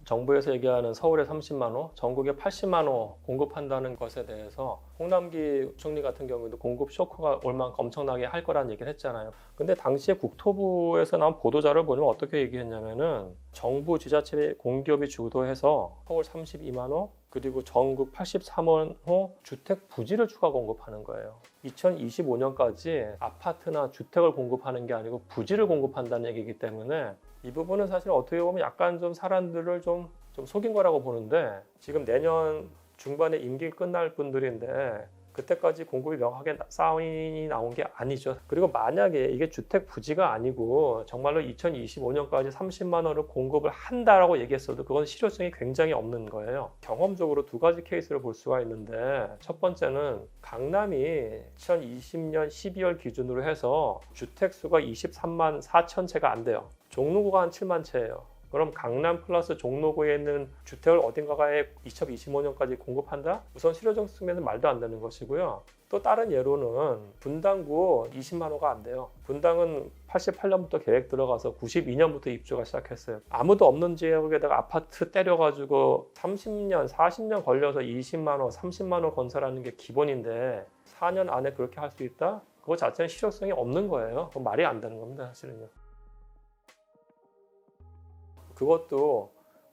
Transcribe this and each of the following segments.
정부에서 얘기하는 서울에 30만 호, 전국에 80만 호 공급한다는 것에 대해서 홍남기 총리 같은 경우에도 공급 쇼크가 올 만큼 엄청나게 할 거라는 얘기를 했잖아요. 근데 당시에 국토부에서 나온 보도자를 보면 어떻게 얘기했냐면은 정부 지자체 공기업이 주도해서 서울 32만 호 그리고 전국 83만 호 주택 부지를 추가 공급하는 거예요. 2025년까지 아파트나 주택을 공급하는 게 아니고 부지를 공급한다는 얘기이기 때문에 이 부분은 사실 어떻게 보면 약간 좀 사람들을 좀 속인 거라고 보는데, 지금 내년 중반에 임기 끝날 분들인데 그때까지 공급이 명확하게 사인이 나온 게 아니죠. 그리고 만약에 이게 주택 부지가 아니고 정말로 2025년까지 30만 원을 공급을 한다라고 얘기했어도 그건 실효성이 굉장히 없는 거예요. 경험적으로 두 가지 케이스를 볼 수가 있는데, 첫 번째는 강남이 2020년 12월 기준으로 해서 주택 수가 23만 4천 채가 안 돼요. 종로구가 한 7만 채예요. 그럼 강남 플러스 종로구에 있는 주택을 어딘가에 2025년까지 공급한다? 우선 실효적 측면은 말도 안 되는 것이고요. 또 다른 예로는 분당구 20만 호가 안 돼요. 분당은 88년부터 계획 들어가서 92년부터 입주가 시작했어요. 아무도 없는 지역에다가 아파트 때려가지고 30년, 40년 걸려서 20만 호, 30만 호 건설하는 게 기본인데 4년 안에 그렇게 할 수 있다? 그거 자체는 실효성이 없는 거예요. 그건 말이 안 되는 겁니다, 사실은요. 그것도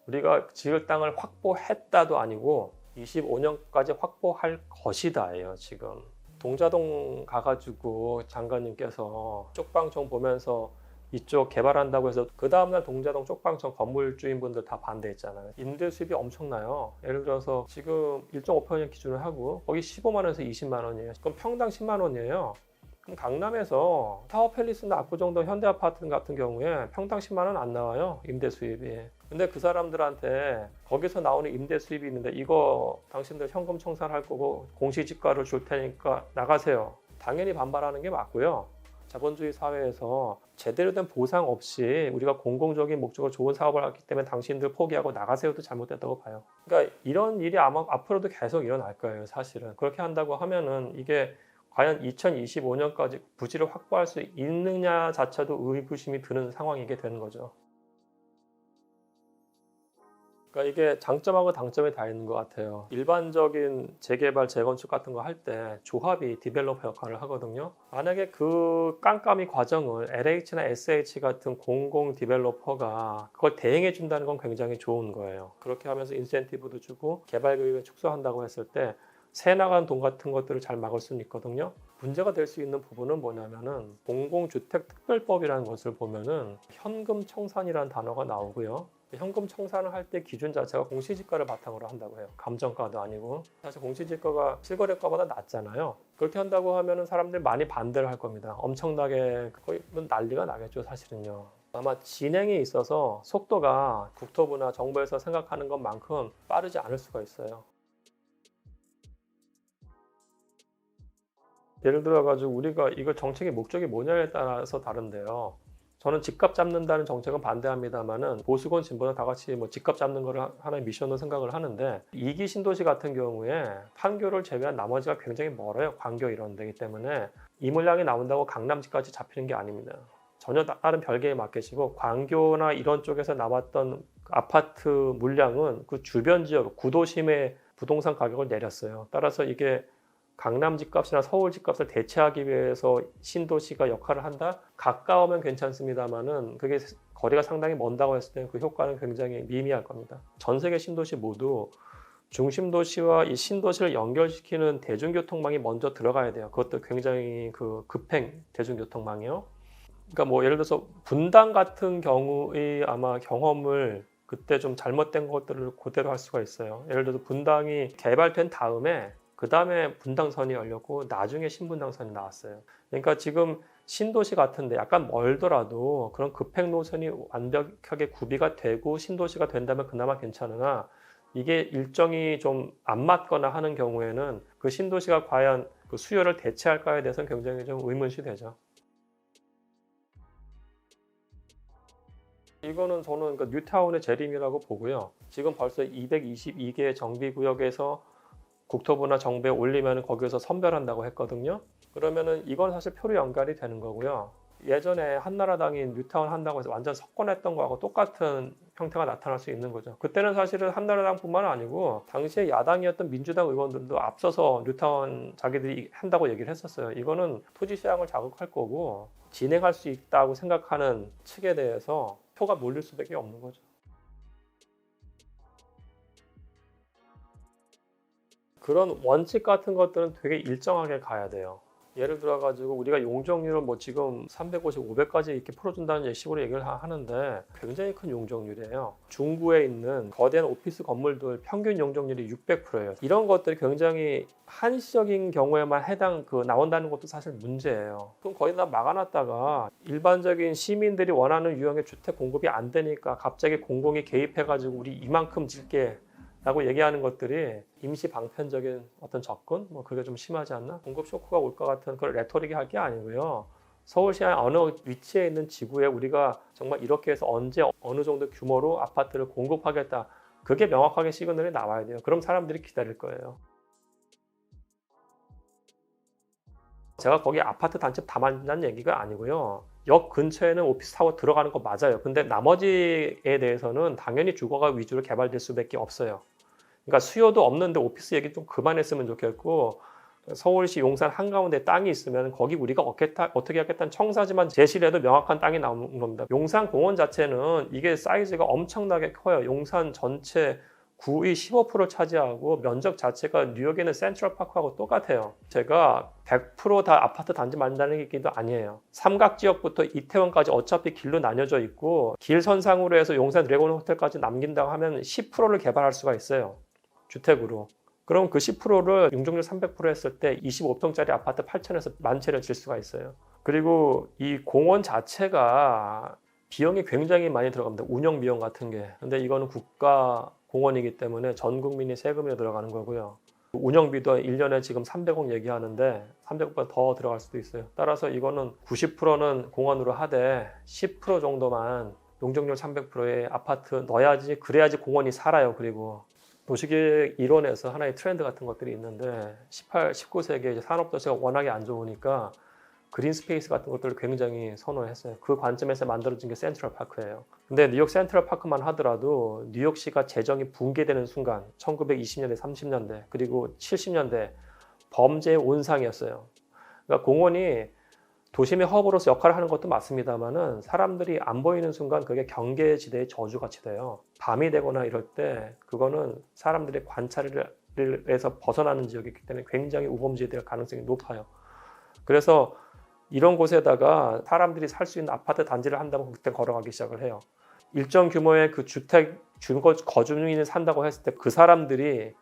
우리가 지을 땅을 확보했다도 아니고 25년까지 확보할 것이다예요. 지금 동자동 가가지고 장관님께서 쪽방촌 보면서 이쪽 개발한다고 해서 그 다음날 동자동 쪽방촌 건물주인분들 다 반대했잖아요. 임대 수입이 엄청나요. 예를 들어서 지금 1.5평형 기준으로 하고 거기 15만 원에서 20만 원이에요. 그럼 평당 10만 원이에요. 그럼 강남에서 타워팰리스나 압구정동 현대아파트 같은 경우에 평당 10만 원 안 나와요, 임대 수입이. 근데 그 사람들한테 거기서 나오는 임대 수입이 있는데 이거 당신들 현금 청산할 거고 공시지가를 줄 테니까 나가세요. 당연히 반발하는 게 맞고요. 자본주의 사회에서 제대로 된 보상 없이 우리가 공공적인 목적으로 좋은 사업을 했기 때문에 당신들 포기하고 나가세요도 잘못됐다고 봐요. 그러니까 이런 일이 아마 앞으로도 계속 일어날 거예요, 사실은. 그렇게 한다고 하면은 이게 과연 2025년까지 부지를 확보할 수 있느냐 자체도 의구심이 드는 상황이게 되는 거죠. 그러니까 이게 장점하고 단점이 다 있는 것 같아요. 일반적인 재개발, 재건축 같은 거 할 때 조합이 디벨로퍼 역할을 하거든요. 만약에 그 깜깜이 과정을 LH나 SH 같은 공공 디벨로퍼가 그걸 대행해 준다는 건 굉장히 좋은 거예요. 그렇게 하면서 인센티브도 주고 개발 계획을 축소한다고 했을 때 새 나간 돈 같은 것들을 잘 막을 수는 있거든요. 문제가 될 수 있는 부분은 뭐냐면은 공공주택특별법이라는 것을 보면은 현금 청산이라는 단어가 나오고요. 현금 청산을 할 때 기준 자체가 공시지가를 바탕으로 한다고 해요. 감정가도 아니고. 사실 공시지가가 실거래가보다 낮잖아요. 그렇게 한다고 하면은 사람들이 많이 반대를 할 겁니다. 엄청나게 거의 난리가 나겠죠, 사실은요. 아마 진행에 있어서 속도가 국토부나 정부에서 생각하는 것만큼 빠르지 않을 수가 있어요. 예를 들어가지고 우리가 이거 정책의 목적이 뭐냐에 따라서 다른데요. 저는 집값 잡는다는 정책은 반대합니다만은 보수건 진보는 다 같이 뭐 집값 잡는 거를 하나의 미션으로 생각을 하는데, 2기 신도시 같은 경우에 판교를 제외한 나머지가 굉장히 멀어요. 광교 이런 데이기 때문에 이 물량이 나온다고 강남지까지 잡히는 게 아닙니다. 전혀 다른 별개의 마켓이고, 광교나 이런 쪽에서 나왔던 아파트 물량은 그 주변 지역 구도심의 부동산 가격을 내렸어요. 따라서 이게 강남 집값이나 서울 집값을 대체하기 위해서 신도시가 역할을 한다? 가까우면 괜찮습니다만은 그게 거리가 상당히 먼다고 했을 때 그 효과는 굉장히 미미할 겁니다. 전 세계 신도시 모두 중심도시와 이 신도시를 연결시키는 대중교통망이 먼저 들어가야 돼요. 그것도 굉장히 그 급행 대중교통망이요. 그러니까 뭐 예를 들어서 분당 같은 경우의 아마 경험을 그때 좀 잘못된 것들을 그대로 할 수가 있어요. 예를 들어서 분당이 개발된 다음에 그 다음에 분당선이 열렸고 나중에 신분당선이 나왔어요. 그러니까 지금 신도시 같은데 약간 멀더라도 그런 급행 노선이 완벽하게 구비가 되고 신도시가 된다면 그나마 괜찮으나, 이게 일정이 좀 안 맞거나 하는 경우에는 그 신도시가 과연 그 수요를 대체할까에 대해서는 굉장히 좀 의문시 되죠. 이거는 저는 그 뉴타운의 재림이라고 보고요. 지금 벌써 222개의 정비구역에서 국토부나 정부에 올리면 거기서 선별한다고 했거든요. 그러면은 이건 사실 표로 연결이 되는 거고요. 예전에 한나라당이 뉴타운 한다고 해서 완전 석권했던 거하고 똑같은 형태가 나타날 수 있는 거죠. 그때는 사실은 한나라당뿐만 아니고 당시에 야당이었던 민주당 의원들도 앞서서 뉴타운 자기들이 한다고 얘기를 했었어요. 이거는 토지 시장을 자극할 거고 진행할 수 있다고 생각하는 측에 대해서 표가 몰릴 수밖에 없는 거죠. 그런 원칙 같은 것들은 되게 일정하게 가야 돼요. 예를 들어 가지고 우리가 용적률을 뭐 지금 350, 500까지 이렇게 풀어준다는 식으로 얘기를 하는데 굉장히 큰 용적률이에요. 중구에 있는 거대한 오피스 건물들 평균 용적률이 600%예요. 이런 것들이 굉장히 한시적인 경우에만 나온다는 것도 사실 문제예요. 그럼 거의 다 막아놨다가 일반적인 시민들이 원하는 유형의 주택 공급이 안 되니까 갑자기 공공이 개입해가지고 우리 이만큼 짓게 라고 얘기하는 것들이 임시 방편적인 어떤 접근? 그게 좀 심하지 않나? 공급 쇼크가 올 것 같은 그런 레토릭이 할 게 아니고요. 서울시의 어느 위치에 있는 지구에 우리가 정말 이렇게 해서 언제 어느 정도 규모로 아파트를 공급하겠다. 그게 명확하게 시그널이 나와야 돼요. 그럼 사람들이 기다릴 거예요. 제가 거기 아파트 단지 다 만든다는 얘기가 아니고요. 역 근처에는 오피스 타워 들어가는 거 맞아요. 근데 나머지에 대해서는 당연히 주거가 위주로 개발될 수밖에 없어요. 그러니까 수요도 없는데 오피스 얘기 좀 그만했으면 좋겠고 서울시 용산 한가운데 땅이 있으면 거기 우리가 어떻게 하겠다는 청사지만 제시를 해도 명확한 땅이 나오는 겁니다. 용산 공원 자체는 이게 사이즈가 엄청나게 커요. 용산 전체 구의 15%를 차지하고 면적 자체가 뉴욕에 있는 센트럴파크하고 똑같아요. 제가 100%다 아파트 단지 만든다는 얘기도 아니에요. 삼각지역부터 이태원까지 어차피 길로 나뉘어져 있고 길 선상으로 해서 용산 드래곤 호텔까지 남긴다고 하면 10%를 개발할 수가 있어요. 주택으로. 그럼 그 10%를 용적률 300% 했을 때 25평짜리 아파트 8천에서 10,000채를 질 수가 있어요. 그리고 이 공원 자체가 비용이 굉장히 많이 들어갑니다. 운영 비용 같은 게. 근데 이거는 국가 공원이기 때문에 전 국민이 세금이 들어가는 거고요. 운영비도 1년에 지금 300억 얘기하는데 300억보다 더 들어갈 수도 있어요. 따라서 이거는 90%는 공원으로 하되 10% 정도만 용적률 300%의 아파트 넣어야지, 그래야지 공원이 살아요. 그리고 도시계획 이론에서 하나의 트렌드 같은 것들이 있는데 18, 19세기에 산업도시가 워낙에 안 좋으니까 그린 스페이스 같은 것들을 굉장히 선호했어요. 그 관점에서 만들어진 게 센트럴파크예요. 근데 뉴욕 센트럴파크만 하더라도 뉴욕시가 재정이 붕괴되는 순간 1920년대, 30년대 그리고 70년대 범죄의 온상이었어요. 그러니까 공원이 도심의 허브로서 역할을 하는 것도 맞습니다만은 사람들이 안 보이는 순간 그게 경계지대의 저주같이 돼요. 밤이 되거나 이럴 때 그거는 사람들의 관찰에서 벗어나는 지역이기 때문에 굉장히 우범지에 될 가능성이 높아요. 그래서 이런 곳에다가 사람들이 살 수 있는 아파트 단지를 한다고 그때 걸어가기 시작을 해요. 일정 규모의 그 주택 거주민이 산다고 했을 때 그 사람들이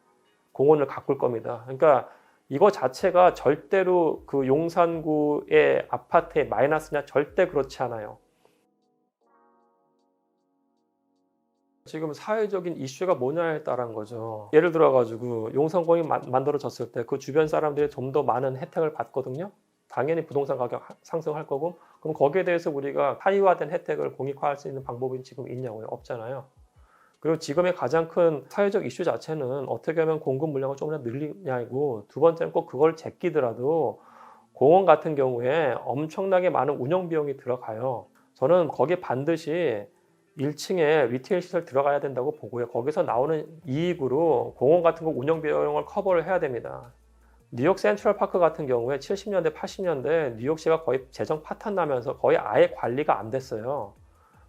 공원을 가꿀 겁니다. 그러니까 이거 자체가 절대로 그 용산구의 아파트의 마이너스냐, 절대 그렇지 않아요. 지금 사회적인 이슈가 뭐냐에 따른 거죠. 예를 들어 가지고 용산공이 만들어졌을 때 그 주변 사람들이 좀 더 많은 혜택을 받거든요. 당연히 부동산 가격 상승할 거고, 그럼 거기에 대해서 우리가 타의화된 혜택을 공익화할 수 있는 방법이 지금 있냐고요? 없잖아요. 그리고 지금의 가장 큰 사회적 이슈 자체는 어떻게 하면 공급 물량을 조금이나 늘리냐고, 두 번째는 꼭 그걸 제끼더라도 공원 같은 경우에 엄청나게 많은 운영 비용이 들어가요. 저는 거기에 반드시 1층에 리테일 시설 들어가야 된다고 보고요. 거기서 나오는 이익으로 공원 같은 거 운영 비용을 커버를 해야 됩니다. 뉴욕 센트럴파크 같은 경우에 70년대, 80년대 뉴욕시가 거의 재정 파탄 나면서 거의 아예 관리가 안 됐어요.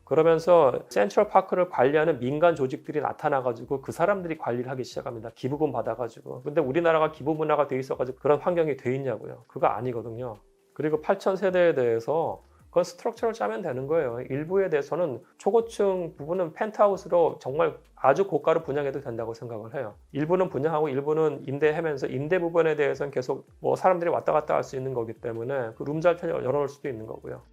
그러면서 센트럴파크를 관리하는 민간 조직들이 나타나가지고 그 사람들이 관리를 하기 시작합니다. 기부금 받아가지고. 근데 우리나라가 기부 문화가 돼 있어가지고 그런 환경이 돼 있냐고요. 그거 아니거든요. 그리고 8천 세대에 대해서 그건 스트럭처를 짜면 되는 거예요. 일부에 대해서는 초고층 부분은 펜트하우스로 정말 아주 고가로 분양해도 된다고 생각을 해요. 일부는 분양하고 일부는 임대하면서 임대 부분에 대해서는 계속 사람들이 왔다 갔다 할 수 있는 거기 때문에 그 룸잘트 열어놓을 수도 있는 거고요.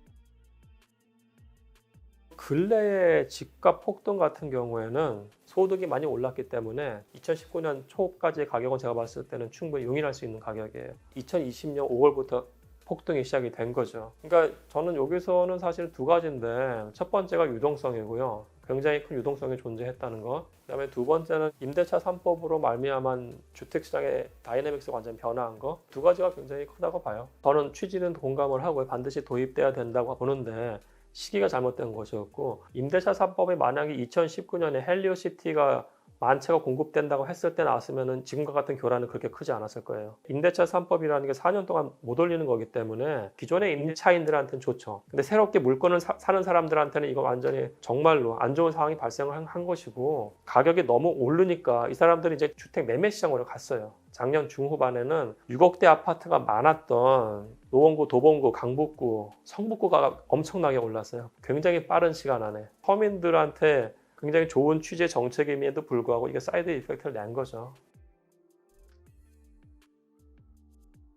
근래의 집값 폭등 같은 경우에는 소득이 많이 올랐기 때문에 2019년 초까지의 가격은 제가 봤을 때는 충분히 용인할 수 있는 가격이에요. 2020년 5월부터 폭등이 시작이 된 거죠. 그러니까 저는 여기서는 사실 두 가지인데 첫 번째가 유동성이고요. 굉장히 큰 유동성이 존재했다는 것. 그다음에 두 번째는 임대차 3법으로 말미암은 주택시장의 다이내믹스가 완전히 변화한 것. 두 가지가 굉장히 크다고 봐요. 저는 취지는 공감을 하고 반드시 도입돼야 된다고 보는데 시기가 잘못된 것이었고, 임대차 3법이 만약에 2019년에 헬리오시티가 만 채가 공급된다고 했을 때 나왔으면 지금과 같은 교란은 그렇게 크지 않았을 거예요. 임대차 3법이라는 게 4년 동안 못 올리는 거기 때문에 기존의 임차인들한테는 좋죠. 근데 새롭게 물건을 사는 사람들한테는 이거 완전히 정말로 안 좋은 상황이 발생을 한 것이고, 가격이 너무 오르니까 이 사람들이 이제 주택 매매 시장으로 갔어요. 작년 중후반에는 6억대 아파트가 많았던 노원구, 도봉구, 강북구, 성북구가 엄청나게 올랐어요. 굉장히 빠른 시간 안에. 서민들한테 굉장히 좋은 취지의 정책임에도 불구하고 이게 사이드 이펙트를 낸 거죠.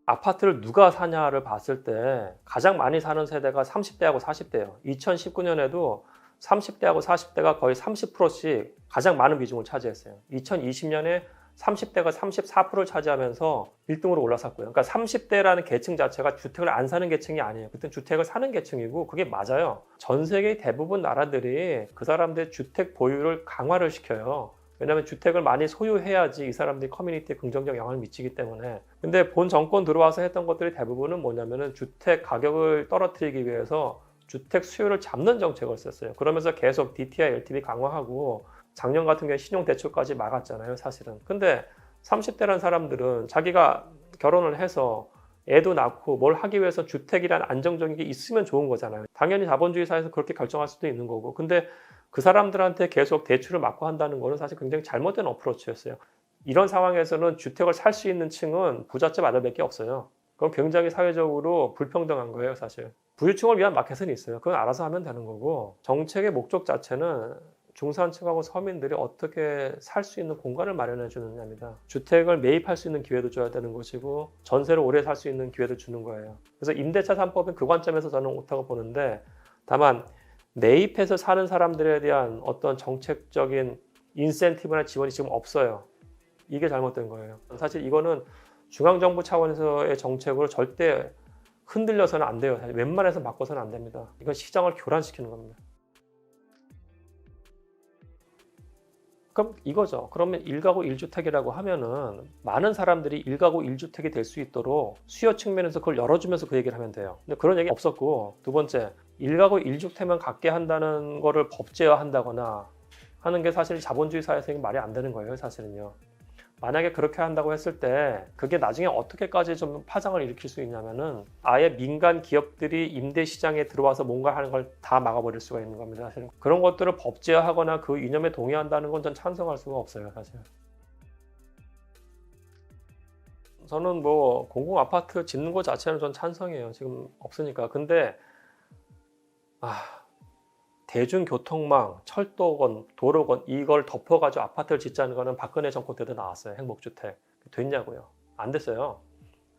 아파트를 누가 사냐를 봤을 때 가장 많이 사는 세대가 30대하고 40대예요. 2019년에도 30대하고 40대가 거의 30%씩 가장 많은 비중을 차지했어요. 2020년에 30대가 34%를 차지하면서 1등으로 올라섰고요. 그러니까 30대라는 계층 자체가 주택을 안 사는 계층이 아니에요. 그때 주택을 사는 계층이고, 그게 맞아요. 전 세계 대부분 나라들이 그 사람들의 주택 보유를 강화를 시켜요. 왜냐하면 주택을 많이 소유해야지 이 사람들이 커뮤니티에 긍정적 영향을 미치기 때문에. 근데 본 정권 들어와서 했던 것들이 대부분은 뭐냐면은 주택 가격을 떨어뜨리기 위해서 주택 수요를 잡는 정책을 썼어요. 그러면서 계속 DTI, LTV 강화하고 작년 같은 경우에 신용대출까지 막았잖아요, 사실은. 근데 30대라는 사람들은 자기가 결혼을 해서 애도 낳고 뭘 하기 위해서 주택이란 안정적인 게 있으면 좋은 거잖아요. 당연히 자본주의 사회에서 그렇게 결정할 수도 있는 거고. 근데 그 사람들한테 계속 대출을 막고 한다는 거는 사실 굉장히 잘못된 어프로치였어요. 이런 상황에서는 주택을 살 수 있는 층은 부잣집 아들밖에 없어요. 그건 굉장히 사회적으로 불평등한 거예요, 사실. 부유층을 위한 마켓은 있어요. 그건 알아서 하면 되는 거고, 정책의 목적 자체는 중산층하고 서민들이 어떻게 살 수 있는 공간을 마련해 주느냐입니다. 주택을 매입할 수 있는 기회도 줘야 되는 것이고, 전세를 오래 살 수 있는 기회도 주는 거예요. 그래서 임대차 3법은 그 관점에서 저는 옳다고 보는데, 다만 매입해서 사는 사람들에 대한 어떤 정책적인 인센티브나 지원이 지금 없어요. 이게 잘못된 거예요. 사실 이거는 중앙정부 차원에서의 정책으로 절대 흔들려서는 안 돼요. 사실 웬만해서 바꿔서는 안 됩니다. 이건 시장을 교란시키는 겁니다. 그럼 이거죠. 그러면 1가구 1주택이라고 하면은 많은 사람들이 1가구 1주택이 될 수 있도록 수요 측면에서 그걸 열어주면서 그 얘기를 하면 돼요. 근데 그런 얘기 없었고, 두 번째, 1가구 1주택만 갖게 한다는 거를 법제화한다거나 하는 게 사실 자본주의 사회에서 말이 안 되는 거예요, 사실은요. 만약에 그렇게 한다고 했을 때 그게 나중에 어떻게까지 좀 파장을 일으킬 수 있냐면은 아예 민간 기업들이 임대 시장에 들어와서 뭔가 하는 걸 다 막아버릴 수가 있는 겁니다. 사실 그런 것들을 법제화하거나 그 이념에 동의한다는 건 전 찬성할 수가 없어요, 사실. 저는 뭐 공공 아파트 짓는 것 자체는 전 찬성이에요. 지금 없으니까. 근데 대중교통망, 철도건, 도로건 이걸 덮어가지고 아파트를 짓자는 거는 박근혜 정권 때도 나왔어요. 행복주택. 됐냐고요. 안 됐어요.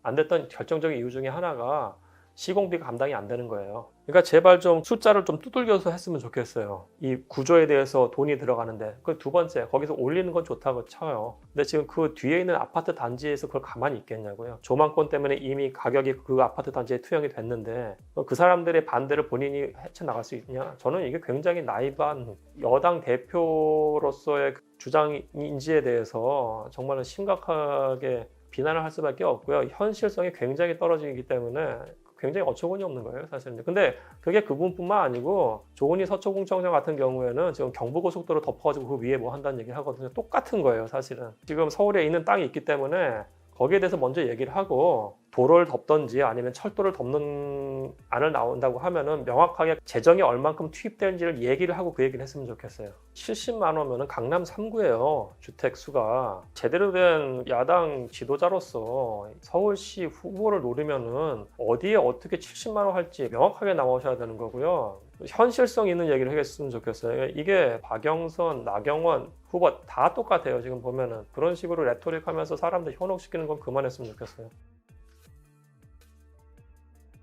안 됐던 결정적인 이유 중에 하나가 시공비가 감당이 안 되는 거예요. 그러니까 제발 좀 숫자를 좀 두들겨서 했으면 좋겠어요. 이 구조에 대해서 돈이 들어가는데. 그 두 번째, 거기서 올리는 건 좋다고 쳐요. 근데 지금 그 뒤에 있는 아파트 단지에서 그걸 가만히 있겠냐고요. 조망권 때문에 이미 가격이 그 아파트 단지에 투영이 됐는데 그 사람들의 반대를 본인이 헤쳐나갈 수 있냐? 저는 이게 굉장히 나이브한 여당 대표로서의 주장인지에 대해서 정말 심각하게 비난을 할 수밖에 없고요. 현실성이 굉장히 떨어지기 때문에 굉장히 어처구니 없는 거예요, 사실은. 근데 그게 그분뿐만 아니고 조은희 서초공청장 같은 경우에는 지금 경부고속도로 덮어가지고 그 위에 뭐 한다는 얘기를 하거든요. 똑같은 거예요, 사실은. 지금 서울에 있는 땅이 있기 때문에 거기에 대해서 먼저 얘기를 하고 도로를 덮던지 아니면 철도를 덮는 안을 나온다고 하면은 명확하게 재정이 얼만큼 투입되는지를 얘기를 하고 그 얘기를 했으면 좋겠어요. 70만 원면은 강남 3구예요. 주택 수가. 제대로 된 야당 지도자로서 서울시 후보를 노리면은 어디에 어떻게 70만 원 할지 명확하게 나오셔야 되는 거고요. 현실성 있는 얘기를 했으면 좋겠어요. 이게 박영선, 나경원 후보 다 똑같아요. 지금 보면은 그런 식으로 레토릭 하면서 사람들 현혹시키는 건 그만했으면 좋겠어요.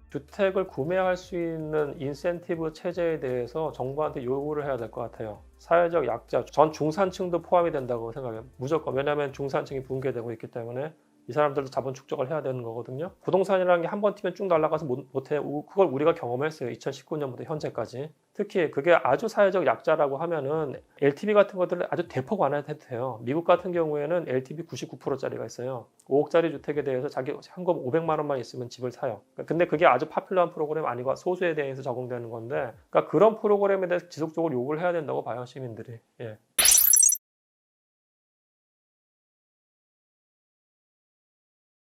주택을 구매할 수 있는 인센티브 체제에 대해서 정부한테 요구를 해야 될 것 같아요. 사회적 약자, 전 중산층도 포함이 된다고 생각해요. 무조건. 왜냐하면 중산층이 붕괴되고 있기 때문에 이 사람들도 자본 축적을 해야 되는 거거든요. 부동산이라는 게 한 번 튀면 쭉 날아가서 못해요. 그걸 우리가 경험했어요. 2019년부터 현재까지. 특히 그게 아주 사회적 약자라고 하면은 LTV 같은 것들을 아주 대폭 완화해도 돼요. 미국 같은 경우에는 LTV 99%짜리가 있어요. 5억짜리 주택에 대해서 자기 현금 500만 원만 있으면 집을 사요. 근데 그게 아주 파퓰러한 프로그램 아니고 소수에 대해서 적용되는 건데, 그러니까 그런 프로그램에 대해서 지속적으로 요구를 해야 된다고 봐요, 시민들이. 예.